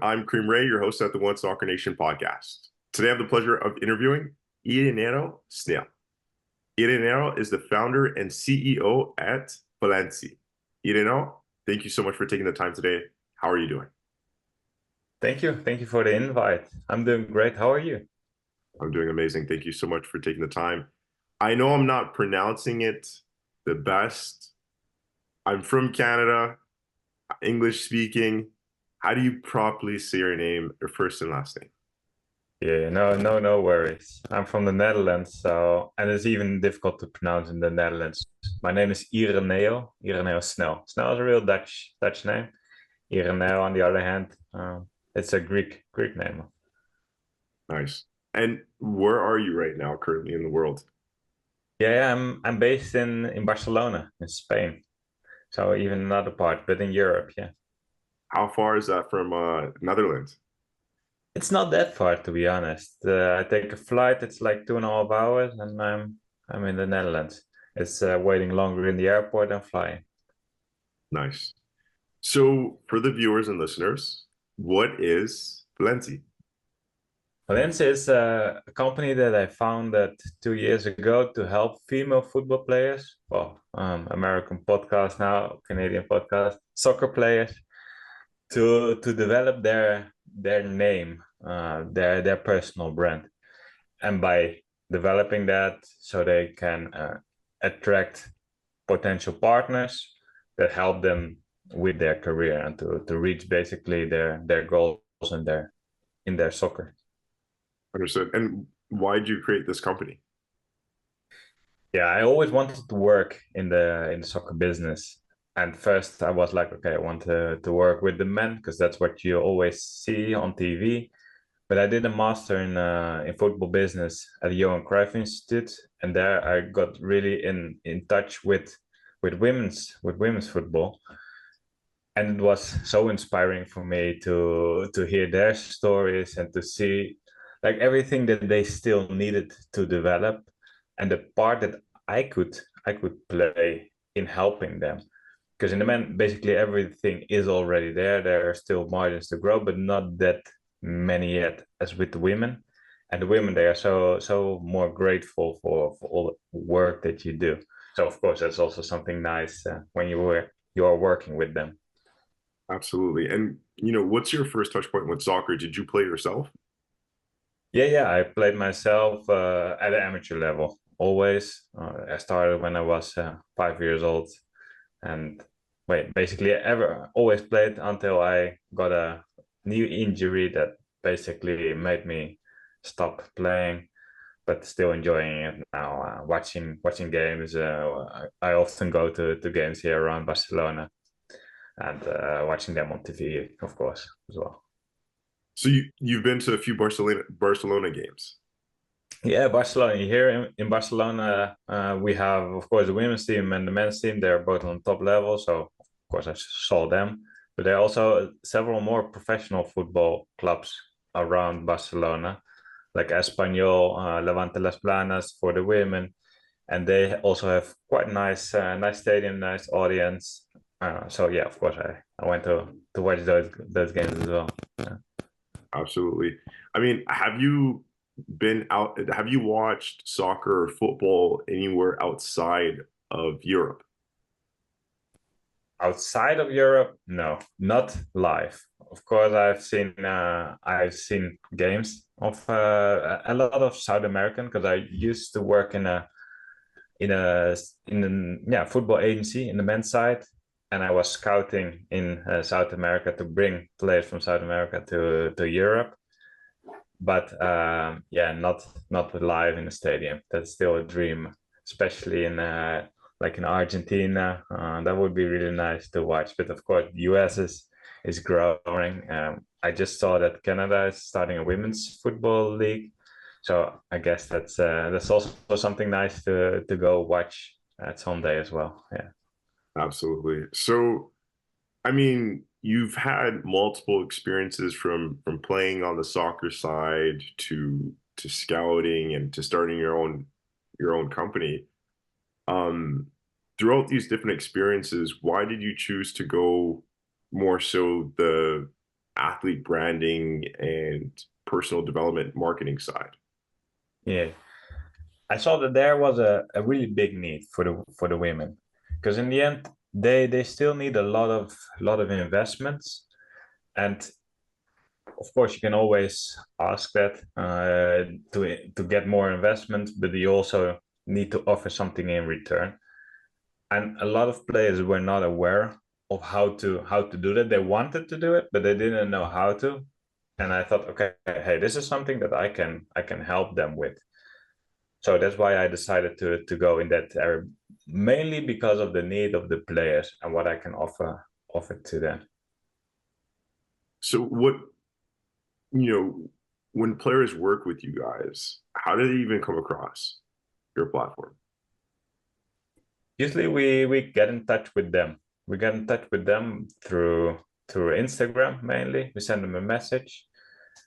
I'm Kareem Rae, your host at the One Soccer Nation podcast. Today, I have the pleasure of interviewing Ireneo Snel. Ireneo is the founder and CEO at Valenze. Ireneo, thank you so much for taking the time today. How are you doing? Thank you. Thank you for the invite. I'm doing great. How are you? I'm doing amazing. Thank you so much for taking the time. I know I'm not pronouncing it the best. I'm from Canada, English speaking. How do you properly say your name, your first and last name? Yeah, no worries. I'm from the Netherlands, so and it's even difficult to pronounce in the Netherlands. My name is Ireneo Snel. Snel is a real Dutch name. Ireneo, on the other hand, it's a Greek name. Nice. And where are you right now, currently in the world? Yeah, I'm based in Barcelona, in Spain. So even another part, but in Europe, yeah. How far is that from Netherlands? It's not that far, to be honest. I take a flight. It's like 2.5 hours, and I'm in the Netherlands. It's waiting longer in the airport than flying. Nice. So, for the viewers and listeners, what is Valenze? Valenze is a company that I founded 2 years ago to help female football players. Well, American podcast now, Canadian podcast, soccer players to develop their name, their personal brand, and by developing that, so they can attract potential partners that help them with their career and to reach basically their goals in their soccer. Understood. And why did you create this company? Yeah, I always wanted to work in the soccer business. And first I was like, okay, I want to work with the men because that's what you always see on TV. But I did a master in football business at the Johan Cruyff Institute, and there I got really in touch with women's football, and it was so inspiring for me to hear their stories and to see like everything that they still needed to develop, and the part that I could play in helping them. Because in the men, basically everything is already there. There are still margins to grow, but not that many yet as with the women. And the women, they are so more grateful for all the work that you do. So of course that's also something nice when you are working with them. Absolutely. And, what's your first touch point with soccer? Did you play yourself? Yeah, I played myself at an amateur level. Always. I started when I was 5 years old, and wait, basically ever always played until I got a new injury that basically made me stop playing, but still enjoying it now. Watching games. I often go to games here around Barcelona and watching them on TV, of course, as well. So you've been to a few Barcelona games. Yeah, Barcelona. Here in Barcelona, we have, of course, the women's team and the men's team. They're both on top level, so of course I saw them. But there are also several more professional football clubs around Barcelona, like Espanyol, Levante Las Planas for the women, and they also have quite nice stadium, nice audience. So yeah, of course I went to watch those games as well. Yeah. Absolutely. I mean, have you watched soccer or football anywhere outside of Europe? Outside of Europe, no, not live. Of course, I've seen games of a lot of South American because I used to work in a football agency in the men's side, and I was scouting in South America to bring players from South America to Europe. But yeah, not live in the stadium. That's still a dream, especially in like in Argentina. That would be really nice to watch. But of course, the US is growing. I just saw that Canada is starting a women's football league, so I guess that's also something nice to go watch at Sunday as well. Yeah. Absolutely. So, I mean, you've had multiple experiences from playing on the soccer side to scouting and to starting your own company. Um, Throughout these different experiences, why did you choose to go more so the athlete branding and personal development marketing side. Yeah. I saw that there was a really big need for the women because in the end they still need a lot of investments, and of course you can always ask that to get more investment, but you also need to offer something in return. And a lot of players were not aware of how to do that. They wanted to do it, but they didn't know how to. And I thought, okay, hey, this is something that I can help them with. So that's why I decided to go in that area, mainly because of the need of the players and what I can offer to them. So what, you know, when players work with you guys, how do they even come across your platform? Usually we get in touch with them. We get in touch with them through Instagram mainly. We send them a message,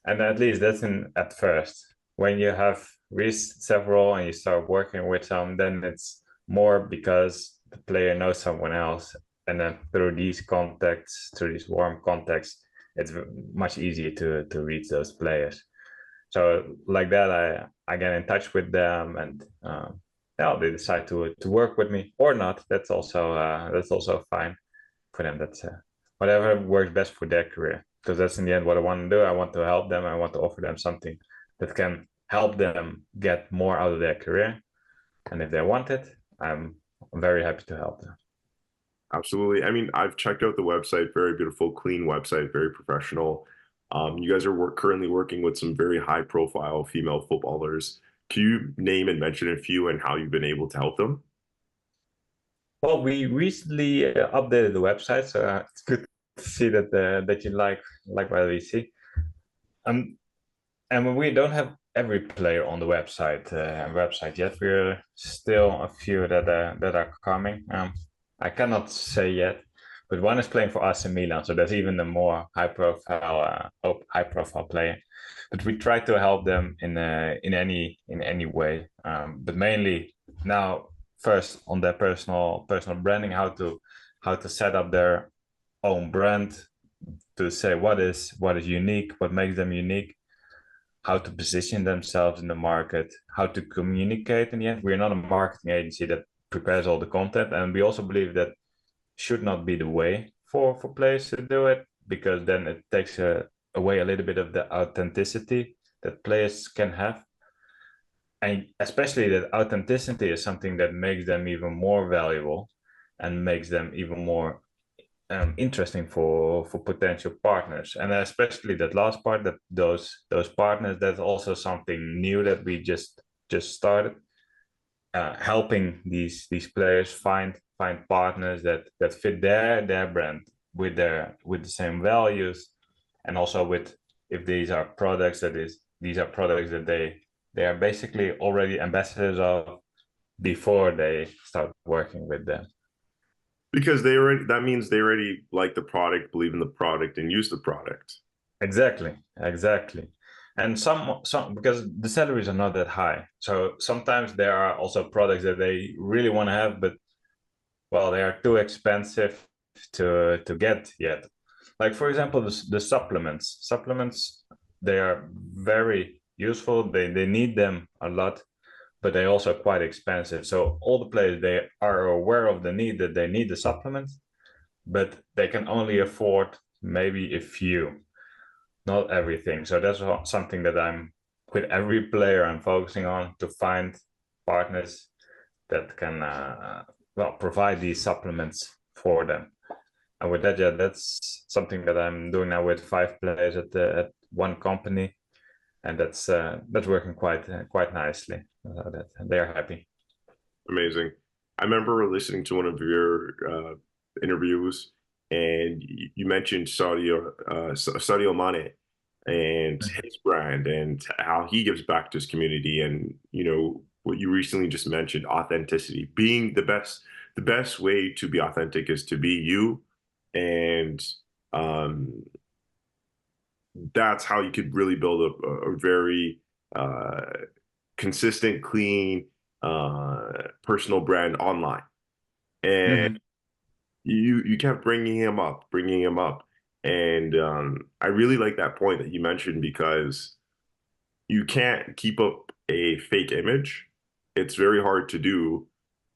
and at least that's in at first. When you have reached several and you start working with some, then it's more because the player knows someone else, and then through these contacts, through these warm contacts, it's much easier to reach those players. So like that, I get in touch with them, and yeah, they decide to work with me or not. That's also fine for them. That's whatever works best for their career, because that's in the end what I want to do. I want to help them. I want to offer them something that can help them get more out of their career. And if they want it, I'm very happy to help them. Absolutely. I mean, I've checked out the website, very beautiful, clean website, very professional. You guys are currently working with some very high profile female footballers. Can you name and mention a few and how you've been able to help them? Well, we recently updated the website, so it's good to see that you like what we see. Um, And we don't have every player on the website yet. We're still a few that are coming. I cannot say yet, but one is playing for AC Milan, so that's even a more high profile player. But we try to help them in any way. But mainly now, first on their personal branding, how to set up their own brand, to say what is unique, what makes them unique, how to position themselves in the market, how to communicate. In the end, we're not a marketing agency that prepares all the content, and we also believe that should not be the way for players to do it, because then it takes away a little bit of the authenticity that players can have. And especially that authenticity is something that makes them even more valuable and makes them even more interesting for potential partners. And especially that last part, that those partners, that's also something new that we just started, helping these players find partners that fit their brand, with the same values, and also with, if these are products, these are products that they are basically already ambassadors of before they start working with them. Because they already, that means they already like the product, believe in the product, and use the product. Exactly. And some because the salaries are not that high. So sometimes there are also products that they really want to have, but well, they are too expensive to get yet. Like for example, the supplements. Supplements, they are very useful. They need them a lot, but they also quite expensive. So all the players, they are aware of the need that they need the supplements, but they can only afford maybe a few, not everything. So that's something that I'm, with every player, I'm focusing on, to find partners that can well, provide these supplements for them. And with that, yeah, that's something that I'm doing now with 5 players at one company, and that's working quite nicely. That they are happy. Amazing. I remember listening to one of your interviews, and you mentioned Sadio Mane and his brand and how he gives back to his community, and what you recently just mentioned, authenticity, being the best. The best way to be authentic is to be you, and um, that's how you could really build a very uh, consistent, clean, personal brand online. And Mhm. you kept bringing him up, bringing him up. And I really like that point that you mentioned because you can't keep up a fake image. It's very hard to do,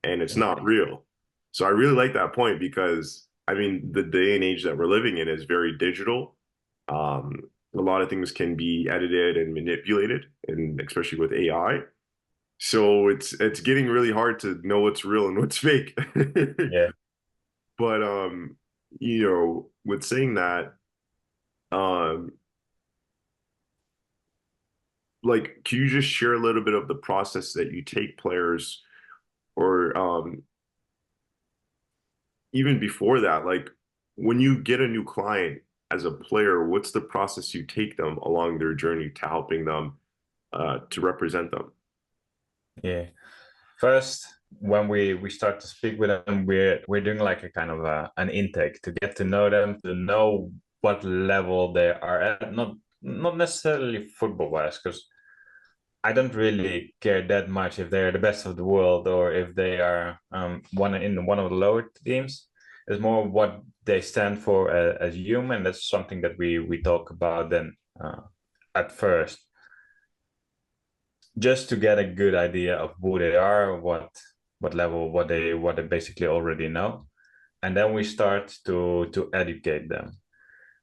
and it's not real. So I really like that point because I mean the day and age that we're living in is very digital. A lot of things can be edited and manipulated, and especially with AI. So it's getting really hard to know what's real and what's fake. Yeah. But with saying that, um, like, can you just share a little bit of the process that you take players, or even before that, like when you get a new client as a player, what's the process you take them along their journey to helping them to represent them? Yeah. First, when we start to speak with them, we're doing like a kind of an intake to get to know them, to know what level they are at. Not necessarily football wise, because I don't really care that much if they're the best of the world or if they are one in one of the lower teams. It's more what they stand for as human. That's something that we talk about then at first, just to get a good idea of who they are, what level, what they basically already know, and then we start to educate them.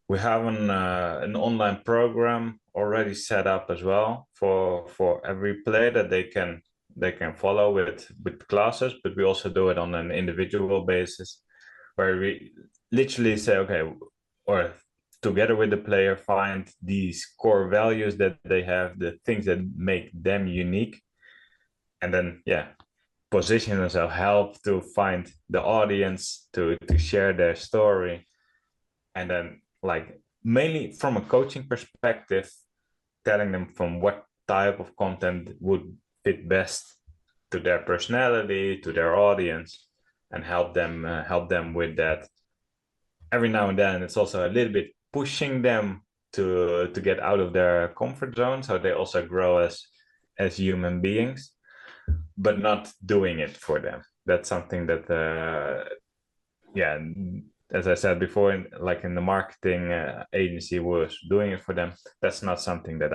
We have an online program already set up as well for every player that they can follow with classes, but we also do it on an individual basis where we literally say, okay, or together with the player, find these core values that they have, the things that make them unique, and then yeah, position ourselves, help to find the audience to share their story, and then like mainly from a coaching perspective, telling them from what type of content would fit best to their personality, to their audience, and help them with that. Every now and then, it's also a little bit pushing them to get out of their comfort zone, so they also grow as human beings, but not doing it for them. That's something that yeah, as I said before, like in the marketing agency was doing it for them. That's not something that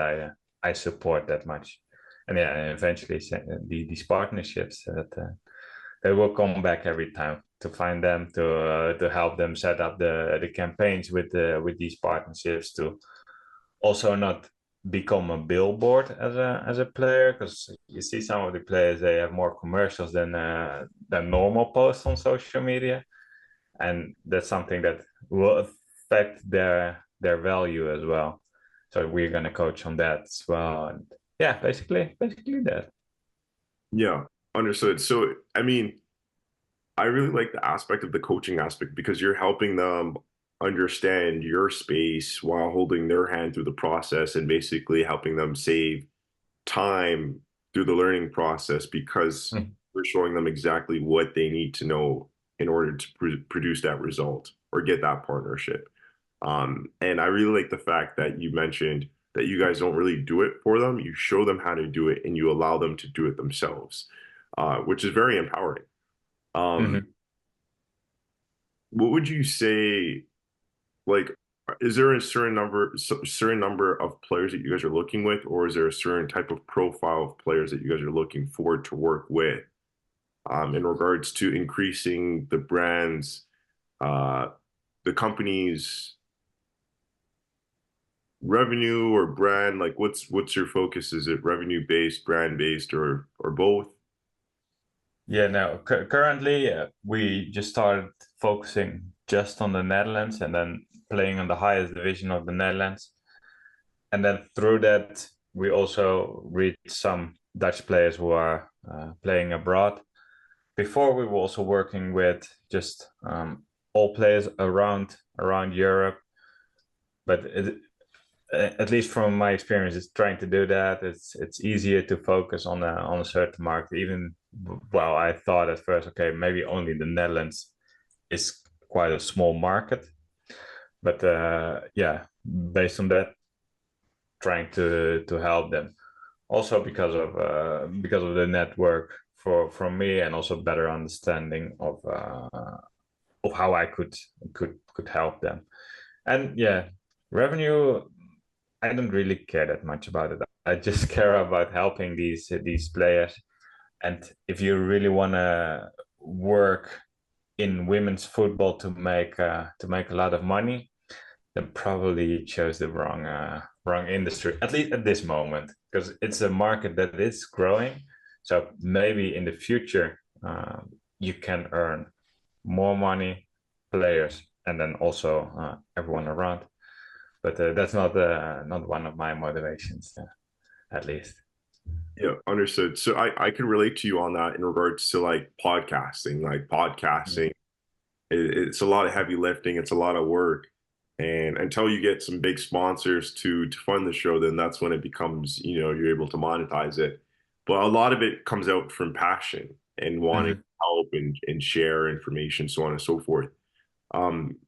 I support that much. And yeah, eventually these partnerships that they will come back every time to find them to help them set up the campaigns with these partnerships, to also not become a billboard as a player, because you see some of the players, they have more commercials than normal posts on social media, and that's something that will affect their value as well. So we're gonna coach on that as well, and yeah, basically that. Yeah, understood. So, I mean, I really like the aspect of the coaching aspect because you're helping them understand your space while holding their hand through the process and basically helping them save time through the learning process because Mm. we're showing them exactly what they need to know in order to produce that result or get that partnership. And I really like the fact that you mentioned that you guys don't really do it for them. You show them how to do it and you allow them to do it themselves, which is very empowering. Um, Mhm. what would you say, like, is there a certain number of players that you guys are looking with, or is there a certain type of profile of players that you guys are looking forward to work with, in regards to increasing the brand's, uh, the company's revenue or brand? Like, what's your focus? Is it revenue based, brand based, or both? Yeah, no, currently we just started focusing just on the Netherlands and then playing on the highest division of the Netherlands. And then through that, we also reached some Dutch players who are playing abroad. Before, we were also working with just all players around Europe, but at least from my experience, it's trying to do that. It's easier to focus on a certain market. Even well, I thought at first, okay, maybe only the Netherlands is quite a small market, but yeah, based on that, trying to help them. Also because of the network for from me, and also better understanding of how I could help them. And yeah, revenue, I don't really care that much about it. I just care about helping these players. And if you really want to work in women's football to make a lot of money, then probably chose the wrong industry, at least at this moment, because it's a market that is growing. So maybe in the future, you can earn more money, players, and then also everyone around. But that's not one of my motivations, at least. Yeah, understood. So I can relate to you on that in regards to like podcasting. Like Mm. podcasting, it's a lot of heavy lifting, it's a lot of work. And until you get some big sponsors to fund the show, then that's when it becomes, you're able to monetize it. But a lot of it comes out from passion and wanting to Mhm. help and share information, so on and so forth. Um,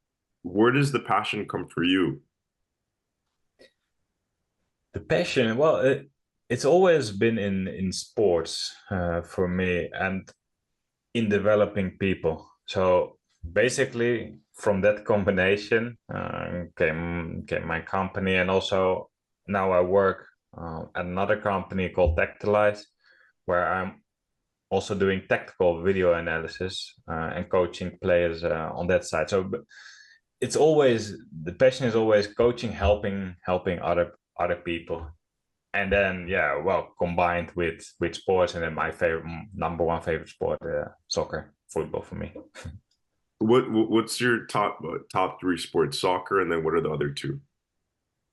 where does the passion come for you? The passion, well, it's always been in sports for me and in developing people. So basically, from that combination came my company, and also now I work at another company called Tactilize, where I'm also doing tactical video analysis and coaching players on that side. So it's always the passion is always coaching, helping other people, and then yeah, well, combined with sports, and then my favorite number one favorite sport, soccer, football for me. What's your top three sports? Soccer, and then what are the other two?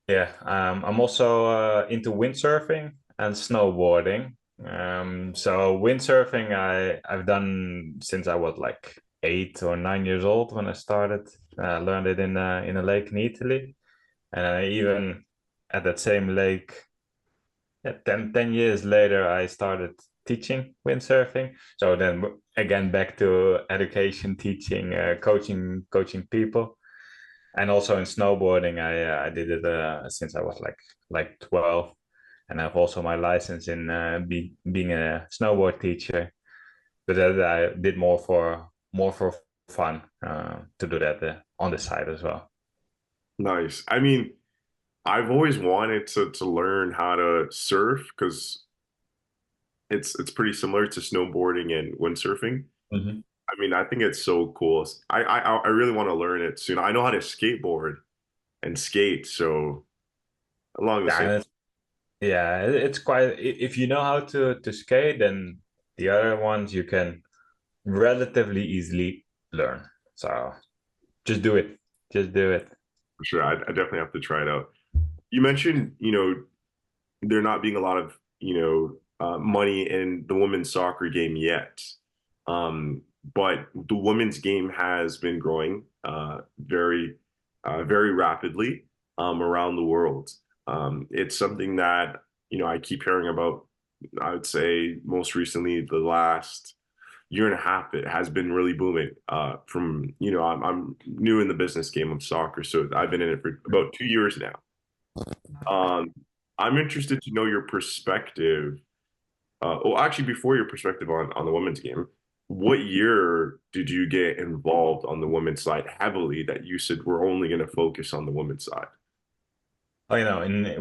Yeah, I'm also into windsurfing and snowboarding. So windsurfing, I've done since I was like 8 or 9 years old when I started. Learned it in a lake in Italy, and I even at that same lake, yeah, 10 years later, I started teaching windsurfing. So then again, back to education, teaching, coaching people. And also in snowboarding, I did it since I was like 12, and I've also my license in being a snowboard teacher. But that I did more for fun to do that on the side as well. Nice. I mean, I've always wanted to learn how to surf because it's pretty similar to snowboarding and windsurfing. Mhm. I mean, I think it's so cool. I really want to learn it soon. I know how to skateboard and skate, so along the Yeah, same. and it's quite. If you know how to skate, then the other ones you can relatively easily learn. So just do it. Just do it. For sure, I definitely have to try it out. You mentioned, there not being a lot of, money in the women's soccer game yet. But the women's game has been growing very rapidly around the world. It's something that, I keep hearing about. I would say most recently, the last year and a half, it has been really booming. I'm new in the business game of soccer, so I've been in it for about 2 years now. Um, I'm interested to know your perspective. Well, actually, before your perspective on the women's game, what year did you get involved on the women's side heavily that you said we're only going to focus on the women's side? Oh,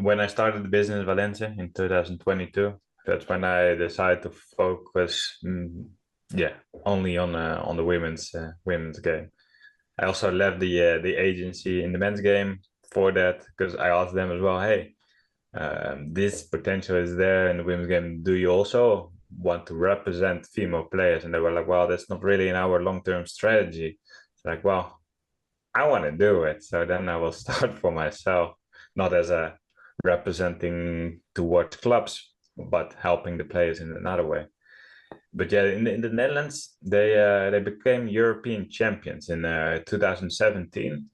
when I started the business Valenze in 2022, that's when I decided to focus, yeah, only on the women's game. I also left the agency in the men's game for that because I asked them as well, hey, this potential is there in the women's game. Do you also want to represent female players? And they were like, well, that's not really in our long-term strategy. It's like, well, I want to do it. So then I will start for myself, not as a representing towards clubs, but helping the players in another way. But yeah, in the Netherlands, they became European champions in 2017.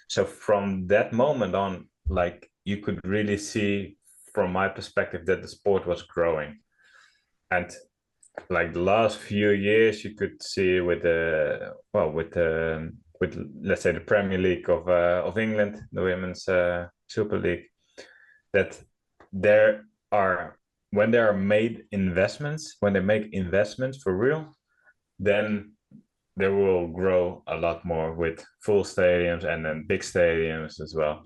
So from that moment on, like you could really see from my perspective that the sport was growing. And like the last few years, you could see with the well with let's say the Premier League of England, the women's Super League, that there are when there are made investments, when they make investments for real, then they will grow a lot more with full stadiums and then big stadiums as well.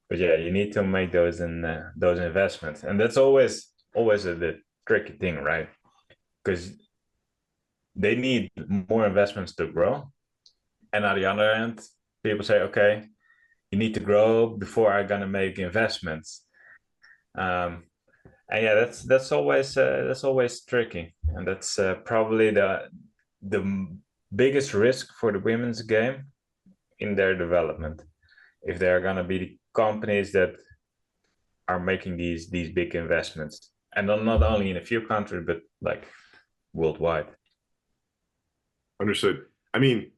But yeah, you need to make those investments, and that's always the tricky thing, right? Because they need more investments to grow, and on the other end, people say, okay, you need to grow before I'm gonna make investments. Um, and yeah, that's always tricky, and that's probably the biggest risk for the women's game in their development. If there are gonna be companies that are making these big investments, and not only in a few countries, but like worldwide. Understood. I mean,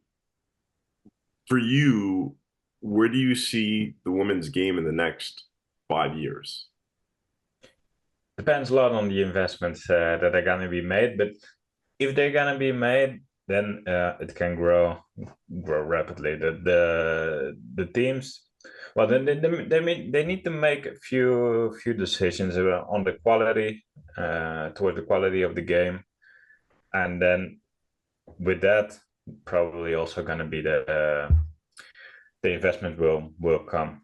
for you, where do you see the women's game in the next 5 years? Depends a lot on the investments that are gonna be made, but if they're gonna be made, then it can grow rapidly. The teams, well, then they need to make a few decisions on the quality, toward the quality of the game, and then with that, probably also gonna be the investment will come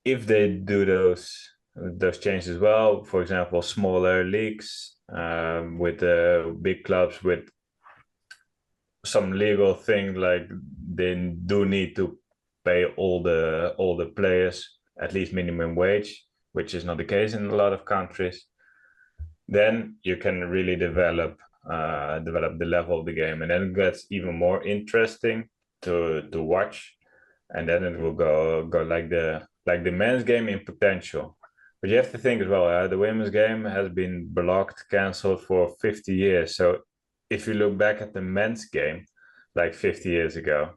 if they do those changes as well. For example, smaller leagues with big clubs with some legal thing like they do need to pay all the players at least minimum wage, which is not the case in a lot of countries. Then you can really develop the level of the game, and then it gets even more interesting to watch. And then it will go like the men's game in potential. But you have to think as well, the women's game has been blocked, cancelled for 50 years. So if you look back at the men's game, like 50 years ago,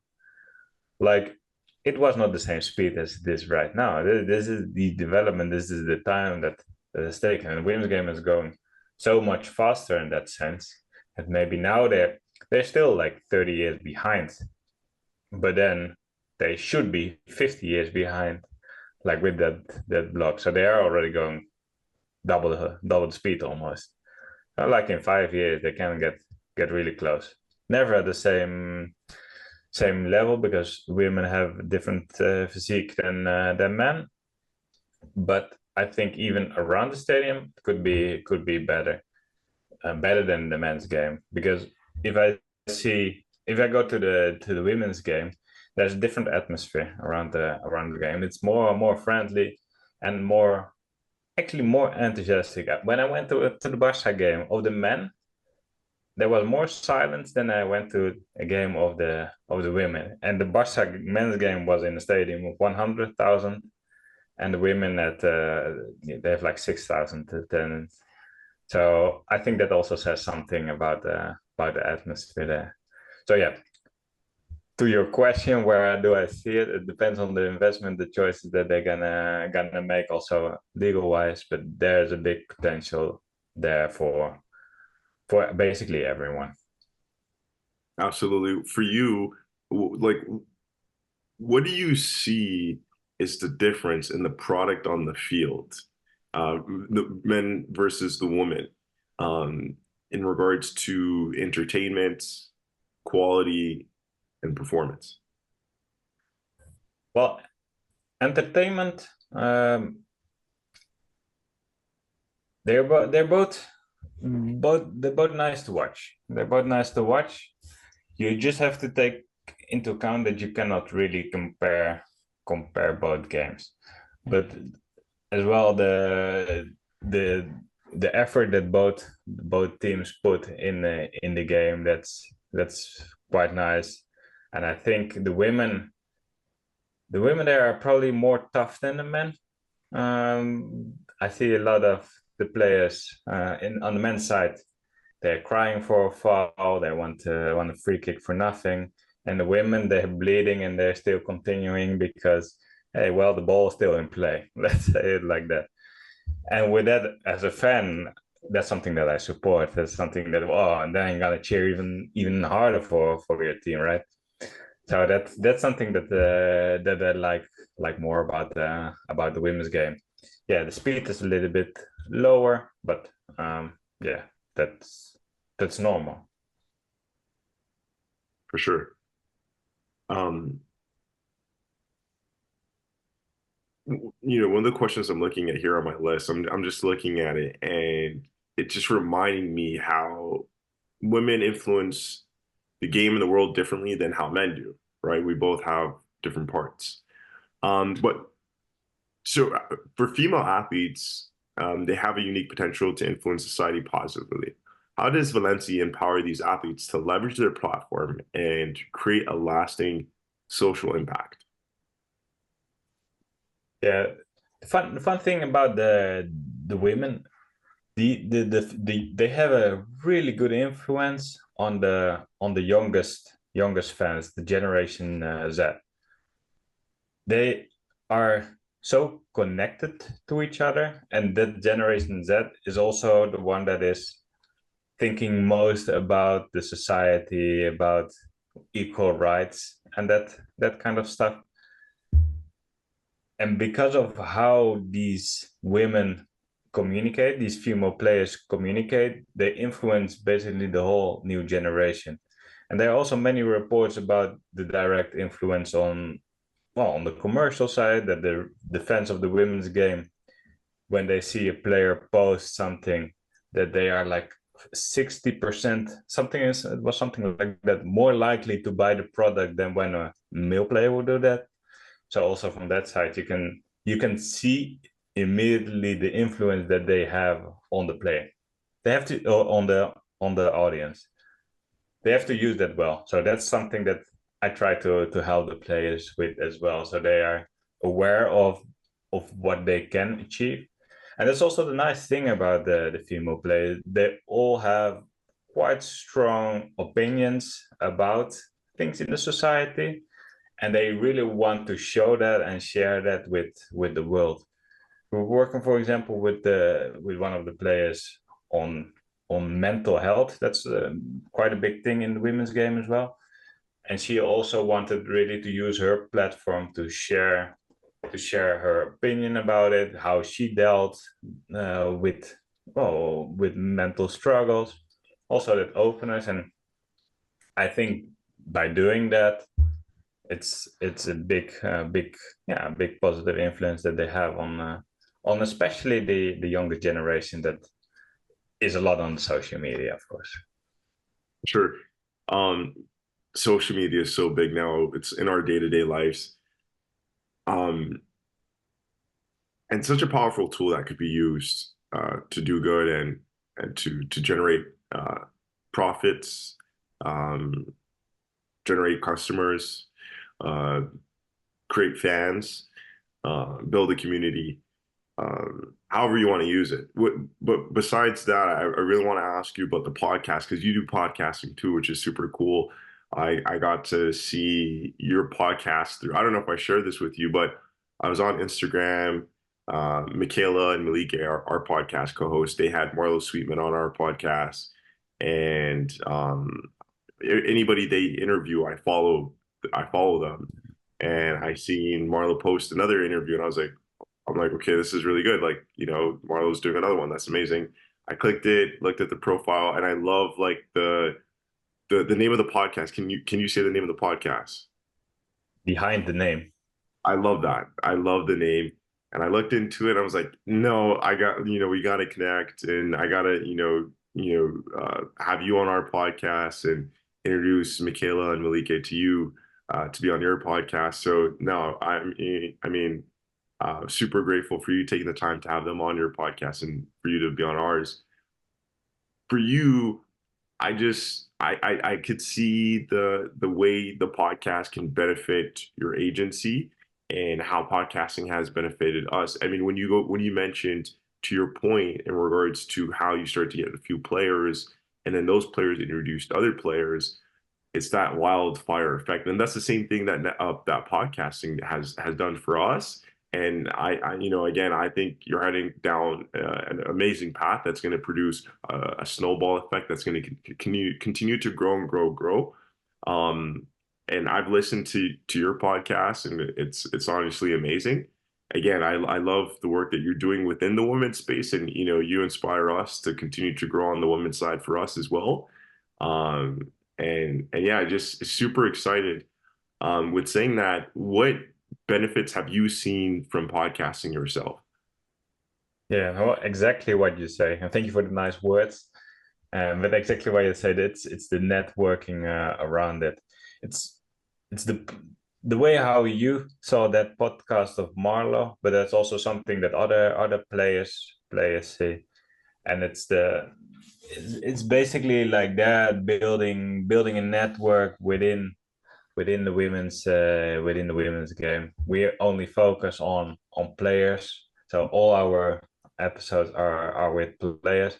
like it was not the same speed as this right now. This is the development. This is the time that is taken. And the women's game is going so much faster in that sense. And maybe now they're still like 30 years behind, but then they should be 50 years behind, like with that block. So they are already going double the speed almost. Like in 5 years, they can get really close. Never at the same level because women have different physique than men. But I think even around the stadium could be better than the men's game. Because if I go to the women's game, there's a different atmosphere around the game. It's more friendly and more actually more enthusiastic. When I went to the Barca game of the men, there was more silence than I went to a game of the women. And the Barca men's game was in a stadium of 100,000, and the women they have like 6,000 attendance. So I think that also says something about the atmosphere there. So yeah, to your question, where do I see it? It depends on the investment, the choices that they're gonna make, also legal wise. But there's a big potential there for basically everyone. Absolutely. For you, like, what do you see is the difference in the product on the field, the men versus the women, um, in regards to entertainment, quality, and performance? Well, entertainment, they're both nice to watch. They're both nice to watch. You just have to take into account that you cannot really compare both games, but as well the the effort that both teams put in the game, that's quite nice. And I think the women there are probably more tough than the men. I see a lot of the players in on the men's side. They're crying for a foul. They want a free kick for nothing. And the women, they're bleeding and they're still continuing because, hey, well, the ball is still in play. Let's say it like that. And with that, as a fan, that's something that I support. That's something that, oh, and then you gotta cheer even harder for your team, right? So that's something that I like more about the women's game. Yeah, the speed is a little bit lower, but yeah, that's normal. for sure. Um, One of the questions I'm looking at here on my list, I'm just looking at it, and it's just reminding me how women influence the game and the world differently than how men do, right? We both have different parts. But so for female athletes, they have a unique potential to influence society positively. How does Valencia empower these athletes to leverage their platform and create a lasting social impact? Yeah, the fun thing about the women, they have a really good influence on the youngest fans, the Generation Z. They are so connected to each other, and that Generation Z is also the one that is thinking most about the society, about equal rights, and that kind of stuff. And because of how these women communicate, these female players communicate, they influence basically the whole new generation. And there are also many reports about the direct influence on, well, on the commercial side, that the fans of the women's game, when they see a player post something, that they are like 60%, something is, it was something like that, more likely to buy the product than when a male player would do that. So also from that side, you can see immediately the influence that they have on the player. They have to on the audience. They have to use that well. So that's something that I try to help the players with as well. So they are aware of what they can achieve. And that's also the nice thing about the female players. They all have quite strong opinions about things in the society, and they really want to show that and share that with the world. We're working, for example, with one of the players on mental health. That's quite a big thing in the women's game as well. And she also wanted really to use her platform to share her opinion about it, how she dealt with, well, with mental struggles, also that openness. And I think by doing that, it's a big, yeah, big positive influence that they have on especially the younger generation that is a lot on social media, of course. Sure. Um, Social media is so big now. It's in our day-to-day lives. Um, and such a powerful tool that could be used to do good and to generate profits, um, generate customers, uh, create fans, build a community, however you want to use it. But besides that, I really want to ask you about the podcast because you do podcasting too, which is super cool. I got to see your podcast through, I don't know if I shared this with you, but I was on Instagram. Michaela and Malika, our podcast co-hosts, they had Marlo Sweetman on our podcast. And anybody they interview, I follow them. And I seen Marlo post another interview, and I'm like, okay, this is really good. Like, Marlo's doing another one. That's amazing. I clicked it, looked at the profile, and I love like the name of the podcast. Can you say the name of the podcast? Behind the name. I love that. I love the name. And I looked into it. I was like, no, we got to connect, and I got to, have you on our podcast and introduce Michaela and Malika to you to be on your podcast. So no, I mean, super grateful for you taking the time to have them on your podcast and for you to be on ours. For you, I could see the way the podcast can benefit your agency and how podcasting has benefited us. I mean, when you mentioned to your point in regards to how you start to get a few players and then those players introduced other players, it's that wildfire effect. And that's the same thing that podcasting has done for us. And again, I think you're heading down an amazing path that's going to produce a snowball effect that's going to continue to grow and grow. Um, and I've listened to your podcast, and it's honestly amazing. Again, I love the work that you're doing within the women's space, and you inspire us to continue to grow on the women's side for us as well. Um, And yeah, just super excited. With saying that, what benefits have you seen from podcasting yourself? Yeah, well, exactly what you say. And thank you for the nice words. But exactly what you said, it's the networking around it. It's it's the way how you saw that podcast of Marlo, but that's also something that other players see. And it's basically like that building a network within the women's game. We only focus on players, so all our episodes are with players,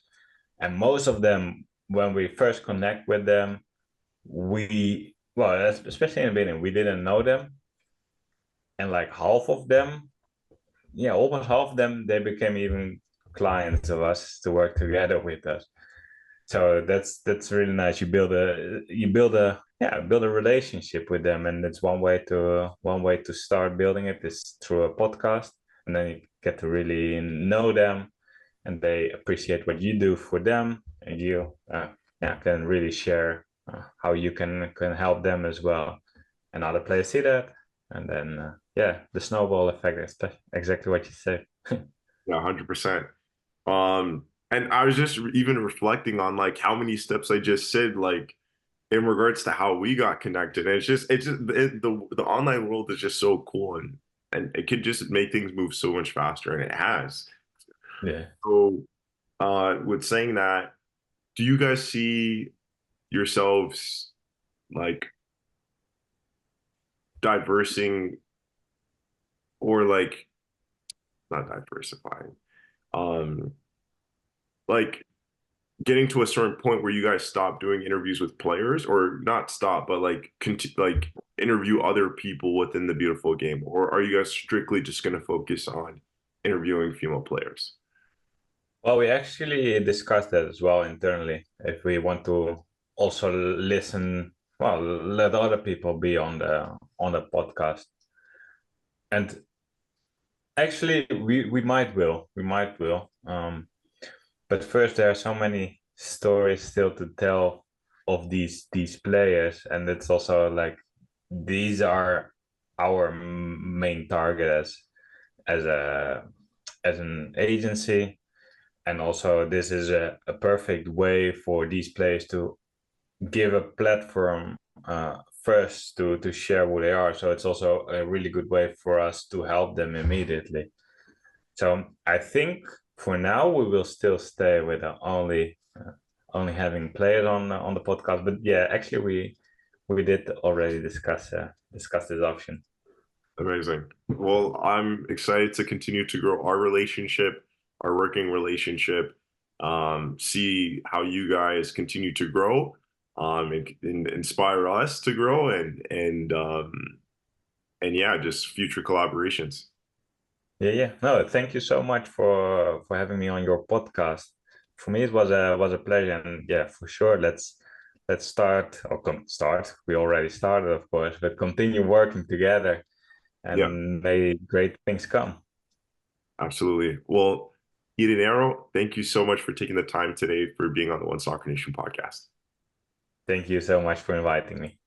and most of them, when we first connect with them, we well, especially in the beginning, we didn't know them, and like half of them, yeah, almost half of them, they became even clients of us to work together with us. So that's really nice. You build a relationship with them, and it's one way to start building it is through a podcast, and then you get to really know them, and they appreciate what you do for them, and you can really share how you can help them as well, and other players see that, and then the snowball effect is exactly what you said. Yeah, 100%. And I was just even reflecting on like how many steps I just said, like in regards to how we got connected. And the online world is just so cool, and it can just make things move so much faster, and it has. Yeah. So, with saying that, do you guys see yourselves like diversing or like not diversifying, um, like getting to a certain point where you guys stop doing interviews with players, or not stop, but like like interview other people within the beautiful game, or are you guys strictly just going to focus on interviewing female players? Well, we actually discussed that as well internally. If we want to also listen, well, let other people be on the podcast. And actually, we might will. But first, there are so many stories still to tell of these players, and it's also like these are our main target as a as an agency. And also, this is a perfect way for these players to give a platform first to share who they are. So it's also a really good way for us to help them immediately. So I think for now we will still stay with only having players on the podcast. But yeah, actually we did already discuss this option. Amazing. Well, I'm excited to continue to grow our relationship, our working relationship, see how you guys continue to grow, and inspire us to grow, and yeah, just future collaborations. Yeah. No, thank you so much for having me on your podcast. For me, it was a pleasure, and yeah, for sure. Let's start. We already started, of course, but continue working together, Yeah, and may great things come. absolutely. Well, Ireneo, thank you so much for taking the time today for being on the One Soccer Nation podcast. Thank you so much for inviting me.